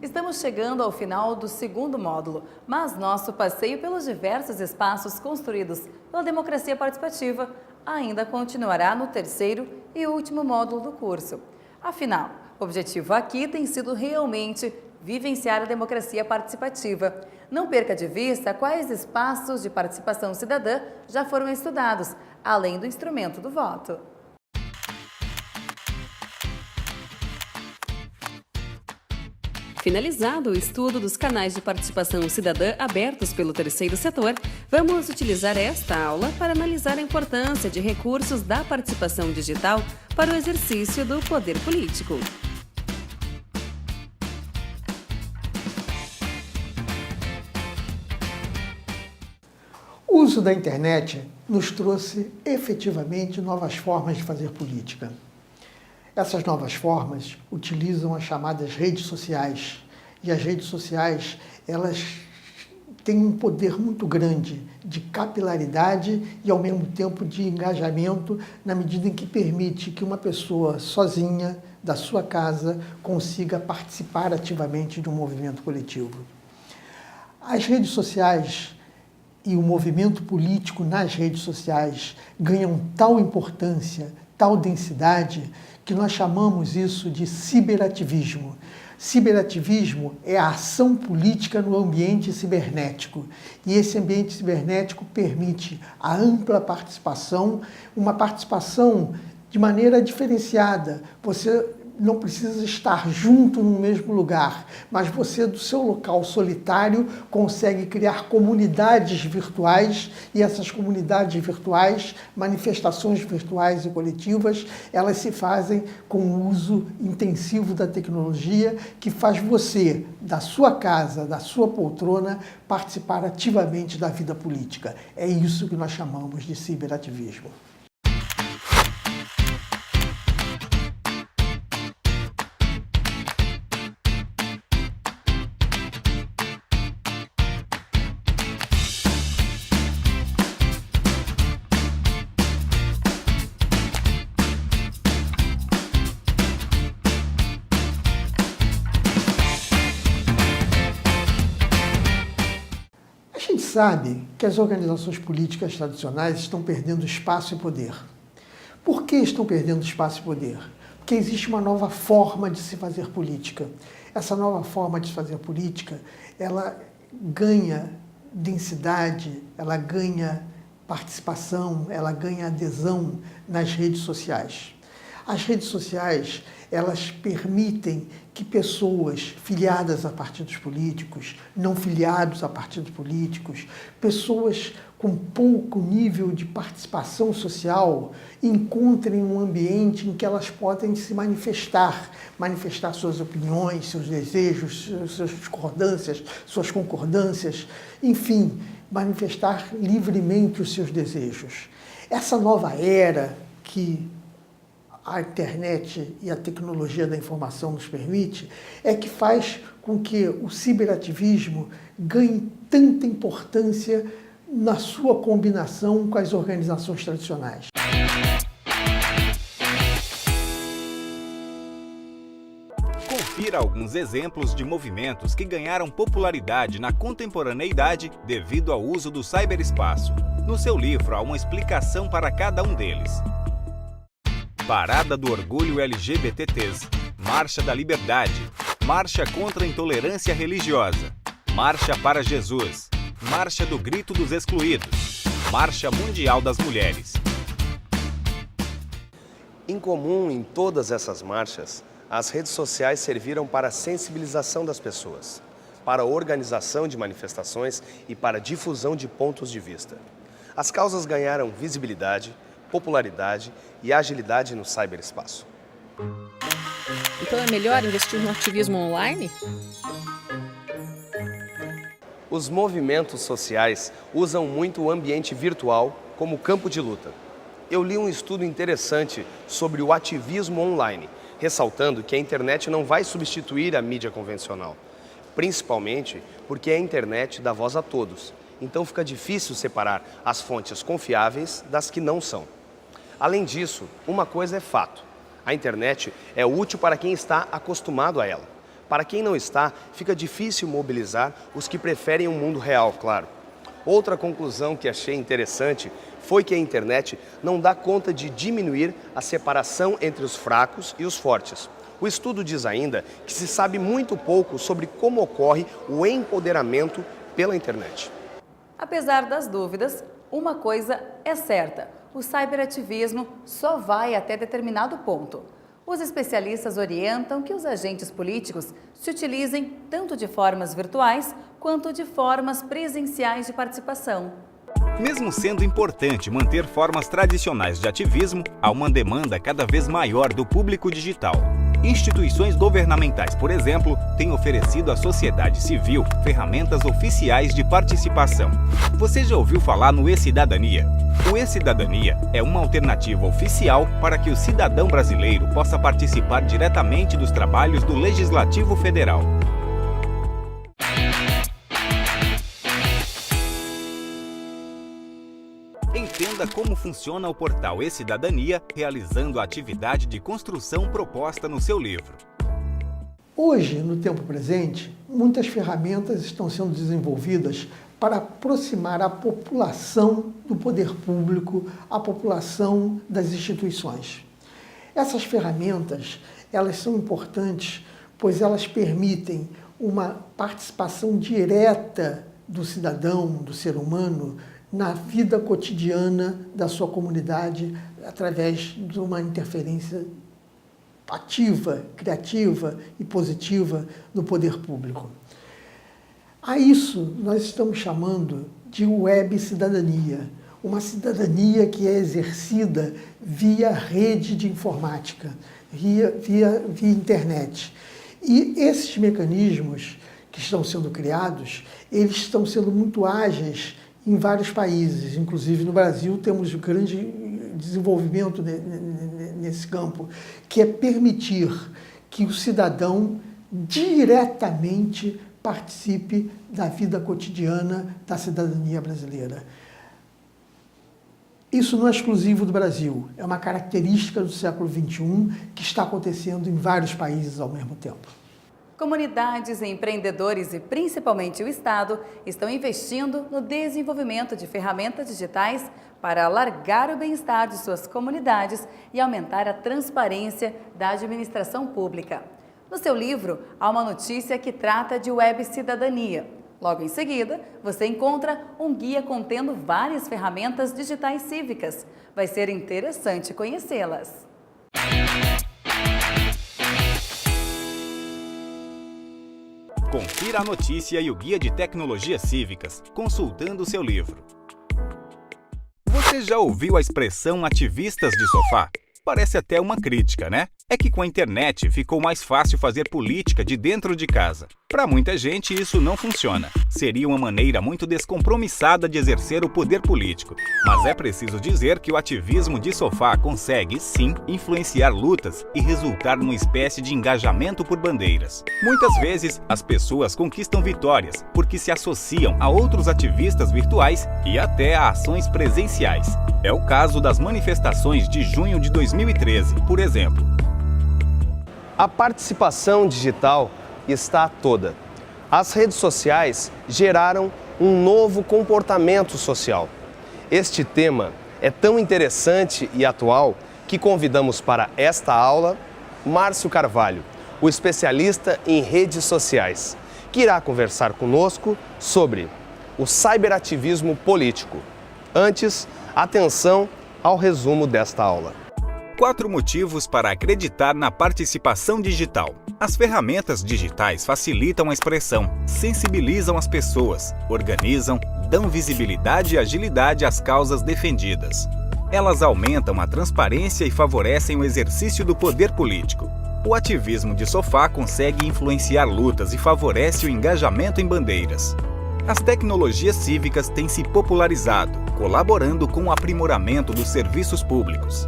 Estamos chegando ao final do segundo módulo, mas nosso passeio pelos diversos espaços construídos pela democracia participativa ainda continuará no terceiro e último módulo do curso. Afinal, o objetivo aqui tem sido realmente vivenciar a democracia participativa. Não perca de vista quais espaços de participação cidadã já foram estudados, além do instrumento do voto. Finalizado o estudo dos canais de participação cidadã abertos pelo terceiro setor, vamos utilizar esta aula para analisar a importância de recursos da participação digital para o exercício do poder político. O uso da internet nos trouxe efetivamente novas formas de fazer política. Essas novas formas utilizam as chamadas redes sociais. E as redes sociais, elas têm um poder muito grande de capilaridade e, ao mesmo tempo, de engajamento, na medida em que permite que uma pessoa sozinha, da sua casa, consiga participar ativamente de um movimento coletivo. As redes sociais e o movimento político nas redes sociais ganham tal importância, tal densidade, que nós chamamos isso de ciberativismo. Ciberativismo é a ação política no ambiente cibernético. E esse ambiente cibernético permite a ampla participação, uma participação de maneira diferenciada. Você não precisa estar junto no mesmo lugar, mas você, do seu local solitário, consegue criar comunidades virtuais, e essas comunidades virtuais, manifestações virtuais e coletivas, elas se fazem com o uso intensivo da tecnologia, que faz você, da sua casa, da sua poltrona, participar ativamente da vida política. É isso que nós chamamos de ciberativismo. A gente sabe que as organizações políticas tradicionais estão perdendo espaço e poder. Por que estão perdendo espaço e poder? Porque existe uma nova forma de se fazer política. Essa nova forma de se fazer política, ela ganha densidade, ela ganha participação, ela ganha adesão nas redes sociais. As redes sociais, elas permitem que pessoas filiadas a partidos políticos, não filiados a partidos políticos, pessoas com pouco nível de participação social, encontrem um ambiente em que elas podem se manifestar suas opiniões, seus desejos, suas discordâncias, suas concordâncias, enfim, manifestar livremente os seus desejos. Essa nova era que a internet e a tecnologia da informação nos permite, é que faz com que o ciberativismo ganhe tanta importância na sua combinação com as organizações tradicionais. Confira alguns exemplos de movimentos que ganharam popularidade na contemporaneidade devido ao uso do cyberespaço. No seu livro há uma explicação para cada um deles. Parada do Orgulho LGBTs, Marcha da Liberdade, Marcha contra a Intolerância Religiosa, Marcha para Jesus, Marcha do Grito dos Excluídos, Marcha Mundial das Mulheres. Em comum em todas essas marchas, as redes sociais serviram para a sensibilização das pessoas, para a organização de manifestações e para a difusão de pontos de vista. As causas ganharam visibilidade, popularidade e agilidade no cyberespaço. Então é melhor investir no ativismo online? Os movimentos sociais usam muito o ambiente virtual como campo de luta. Eu li um estudo interessante sobre o ativismo online, ressaltando que a internet não vai substituir a mídia convencional, principalmente porque a internet dá voz a todos, então fica difícil separar as fontes confiáveis das que não são. Além disso, uma coisa é fato: a internet é útil para quem está acostumado a ela. Para quem não está, fica difícil mobilizar os que preferem um mundo real, claro. Outra conclusão que achei interessante foi que a internet não dá conta de diminuir a separação entre os fracos e os fortes. O estudo diz ainda que se sabe muito pouco sobre como ocorre o empoderamento pela internet. Apesar das dúvidas, uma coisa é certa: o cyberativismo só vai até determinado ponto. Os especialistas orientam que os agentes políticos se utilizem tanto de formas virtuais quanto de formas presenciais de participação. Mesmo sendo importante manter formas tradicionais de ativismo, há uma demanda cada vez maior do público digital. Instituições governamentais, por exemplo, têm oferecido à sociedade civil ferramentas oficiais de participação. Você já ouviu falar no e-Cidadania? O e-Cidadania é uma alternativa oficial para que o cidadão brasileiro possa participar diretamente dos trabalhos do Legislativo Federal. Entenda como funciona o portal e-Cidadania, realizando a atividade de construção proposta no seu livro. Hoje, no tempo presente, muitas ferramentas estão sendo desenvolvidas para aproximar a população do poder público, a população das instituições. Essas ferramentas, elas são importantes, pois elas permitem uma participação direta do cidadão, do ser humano, na vida cotidiana da sua comunidade, através de uma interferência ativa, criativa e positiva no poder público. A isso nós estamos chamando de web cidadania, uma cidadania que é exercida via rede de informática, via internet. E esses mecanismos que estão sendo criados, eles estão sendo muito ágeis em vários países, inclusive no Brasil temos um grande desenvolvimento nesse campo, que é permitir que o cidadão diretamente participe da vida cotidiana da cidadania brasileira. Isso não é exclusivo do Brasil, é uma característica do século XXI que está acontecendo em vários países ao mesmo tempo. Comunidades, empreendedores e principalmente o Estado estão investindo no desenvolvimento de ferramentas digitais para alargar o bem-estar de suas comunidades e aumentar a transparência da administração pública. No seu livro, há uma notícia que trata de web cidadania. Logo em seguida, você encontra um guia contendo várias ferramentas digitais cívicas. Vai ser interessante conhecê-las. Confira a notícia e o guia de tecnologias cívicas, consultando o seu livro. Você já ouviu a expressão ativistas de sofá? Parece até uma crítica, né? É que com a internet ficou mais fácil fazer política de dentro de casa. Para muita gente isso não funciona. Seria uma maneira muito descompromissada de exercer o poder político. Mas é preciso dizer que o ativismo de sofá consegue, sim, influenciar lutas e resultar numa espécie de engajamento por bandeiras. Muitas vezes, as pessoas conquistam vitórias porque se associam a outros ativistas virtuais e até a ações presenciais. É o caso das manifestações de junho de 2013, por exemplo. A participação digital está toda. As redes sociais geraram um novo comportamento social. Este tema é tão interessante e atual que convidamos para esta aula Márcio Carvalho, o especialista em redes sociais, que irá conversar conosco sobre o cyberativismo político. Antes, atenção ao resumo desta aula. 4 motivos para acreditar na participação digital. As ferramentas digitais facilitam a expressão, sensibilizam as pessoas, organizam, dão visibilidade e agilidade às causas defendidas. Elas aumentam a transparência e favorecem o exercício do poder político. O ativismo de sofá consegue influenciar lutas e favorece o engajamento em bandeiras. As tecnologias cívicas têm se popularizado, colaborando com o aprimoramento dos serviços públicos.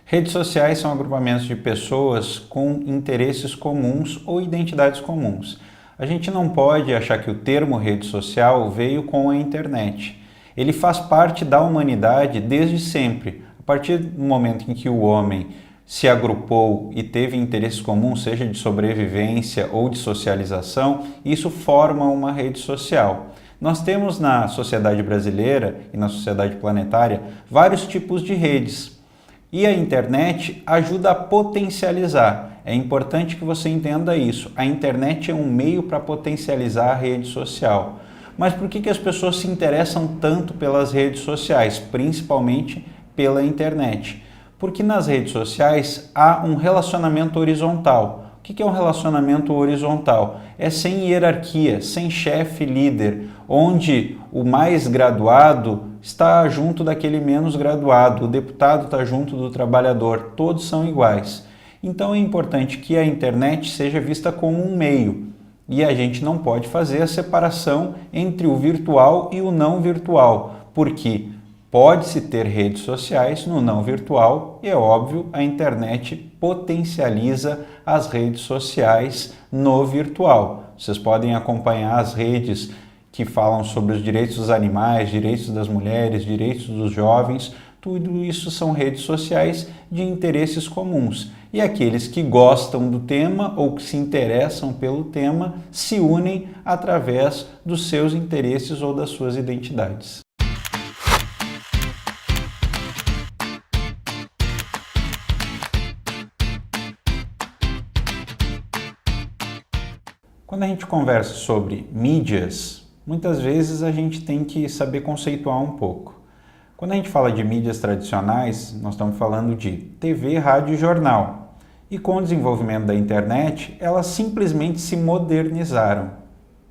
Redes sociais são agrupamentos de pessoas com interesses comuns ou identidades comuns. A gente não pode achar que o termo rede social veio com a internet. Ele faz parte da humanidade desde sempre. A partir do momento em que o homem se agrupou e teve interesses comuns, seja de sobrevivência ou de socialização, isso forma uma rede social. Nós temos na sociedade brasileira e na sociedade planetária vários tipos de redes e a internet ajuda a potencializar. É importante que você entenda isso. A internet é um meio para potencializar a rede social. Mas por que as pessoas se interessam tanto pelas redes sociais, principalmente pela internet? Porque nas redes sociais há um relacionamento horizontal. O que é um relacionamento horizontal? É sem hierarquia, sem chefe líder, onde o mais graduado está junto daquele menos graduado, o deputado está junto do trabalhador, todos são iguais. Então é importante que a internet seja vista como um meio e a gente não pode fazer a separação entre o virtual e o não virtual, porque pode-se ter redes sociais no não virtual e, é óbvio, a internet potencializa as redes sociais no virtual. Vocês podem acompanhar as redes que falam sobre os direitos dos animais, direitos das mulheres, direitos dos jovens. Tudo isso são redes sociais de interesses comuns. E aqueles que gostam do tema ou que se interessam pelo tema se unem através dos seus interesses ou das suas identidades. Quando a gente conversa sobre mídias, muitas vezes a gente tem que saber conceituar um pouco. Quando a gente fala de mídias tradicionais, nós estamos falando de TV, rádio e jornal. E com o desenvolvimento da internet, elas simplesmente se modernizaram.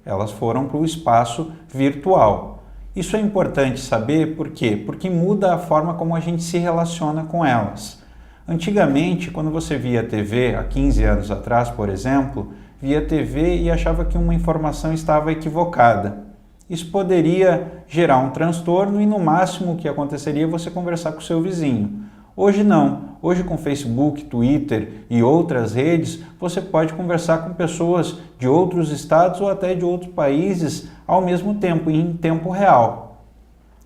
Elas foram para o espaço virtual. Isso é importante saber por quê? Porque muda a forma como a gente se relaciona com elas. Antigamente, quando você via TV, há 15 anos atrás, por exemplo, via TV e achava que uma informação estava equivocada. Isso poderia gerar um transtorno e no máximo o que aconteceria é você conversar com o seu vizinho. Hoje não. Hoje com Facebook, Twitter e outras redes, você pode conversar com pessoas de outros estados ou até de outros países ao mesmo tempo, em tempo real.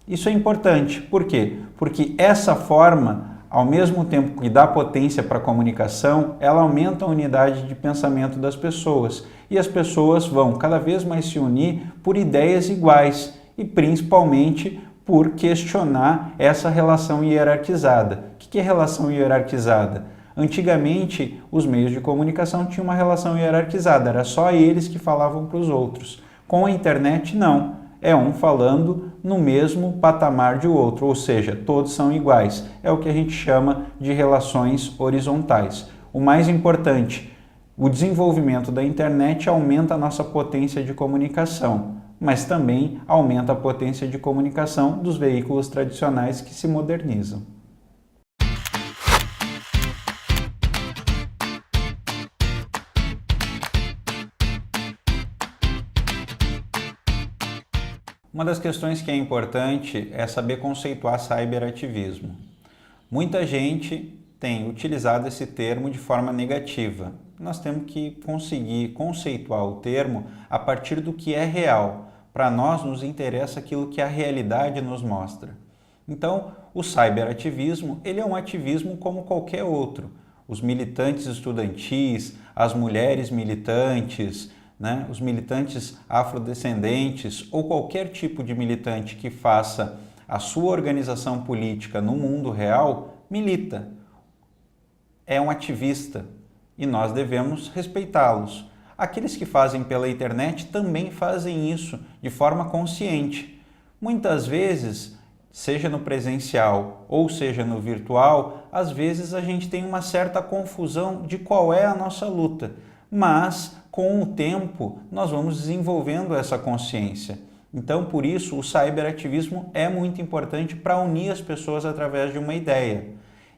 Isso é importante. Por quê? Porque essa forma, ao mesmo tempo que dá potência para a comunicação, ela aumenta a unidade de pensamento das pessoas. E as pessoas vão cada vez mais se unir por ideias iguais e principalmente por questionar essa relação hierarquizada. O que é relação hierarquizada? Antigamente, os meios de comunicação tinham uma relação hierarquizada, era só eles que falavam para os outros. Com a internet, não. É um falando no mesmo patamar de outro, ou seja, todos são iguais. É o que a gente chama de relações horizontais. O mais importante, o desenvolvimento da internet aumenta a nossa potência de comunicação, mas também aumenta a potência de comunicação dos veículos tradicionais que se modernizam. Uma das questões que é importante é saber conceituar cyberativismo. Muita gente tem utilizado esse termo de forma negativa. Nós temos que conseguir conceituar o termo a partir do que é real. Para nós nos interessa aquilo que a realidade nos mostra. Então, o cyberativismo, ele é um ativismo como qualquer outro. Os militantes estudantis, as mulheres militantes, os militantes afrodescendentes ou qualquer tipo de militante que faça a sua organização política no mundo real, milita. É um ativista e nós devemos respeitá-los. Aqueles que fazem pela internet também fazem isso de forma consciente. Muitas vezes, seja no presencial ou seja no virtual, às vezes a gente tem uma certa confusão de qual é a nossa luta, mas com o tempo, nós vamos desenvolvendo essa consciência. Então, por isso, o cyberativismo é muito importante para unir as pessoas através de uma ideia.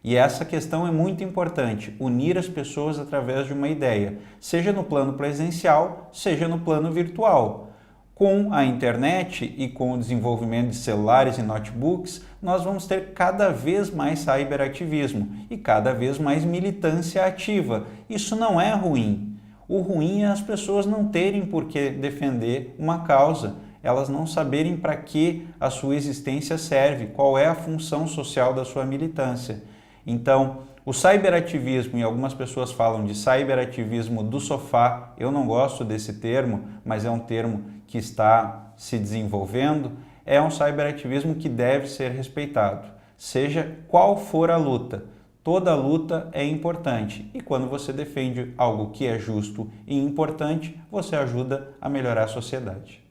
E essa questão é muito importante, unir as pessoas através de uma ideia, seja no plano presencial, seja no plano virtual. Com a internet e com o desenvolvimento de celulares e notebooks, nós vamos ter cada vez mais cyberativismo e cada vez mais militância ativa. Isso não é ruim. O ruim é as pessoas não terem por que defender uma causa, elas não saberem para que a sua existência serve, qual é a função social da sua militância. Então, O cyberativismo, e algumas pessoas falam de cyberativismo do sofá, eu não gosto desse termo, mas é um termo que está se desenvolvendo, é um cyberativismo que deve ser respeitado, seja qual for a luta. Toda luta é importante e quando você defende algo que é justo e importante, você ajuda a melhorar a sociedade.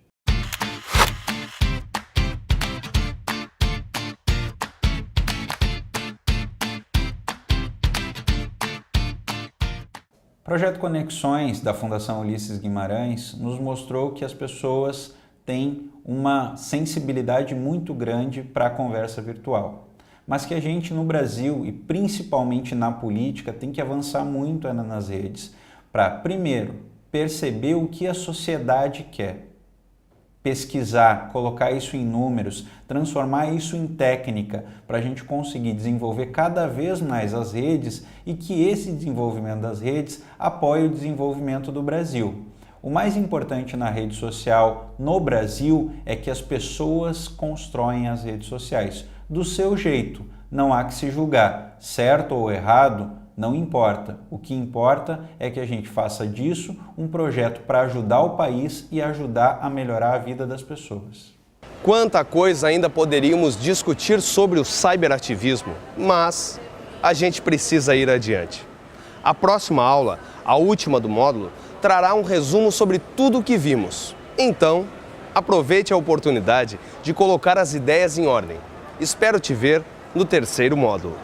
O projeto Conexões da Fundação Ulisses Guimarães nos mostrou que as pessoas têm uma sensibilidade muito grande para a conversa virtual, mas que a gente no Brasil e principalmente na política tem que avançar muito nas redes para, primeiro, perceber o que a sociedade quer, pesquisar, colocar isso em números, transformar isso em técnica para a gente conseguir desenvolver cada vez mais as redes e que esse desenvolvimento das redes apoie o desenvolvimento do Brasil. O mais importante na rede social no Brasil é que as pessoas constroem as redes sociais do seu jeito. Não há que se julgar, certo ou errado, não importa. O que importa é que a gente faça disso um projeto para ajudar o país e ajudar a melhorar a vida das pessoas. Quanta coisa ainda poderíamos discutir sobre o cyberativismo, mas a gente precisa ir adiante. A próxima aula, a última do módulo, trará um resumo sobre tudo o que vimos. Então, aproveite a oportunidade de colocar as ideias em ordem. Espero te ver no terceiro módulo.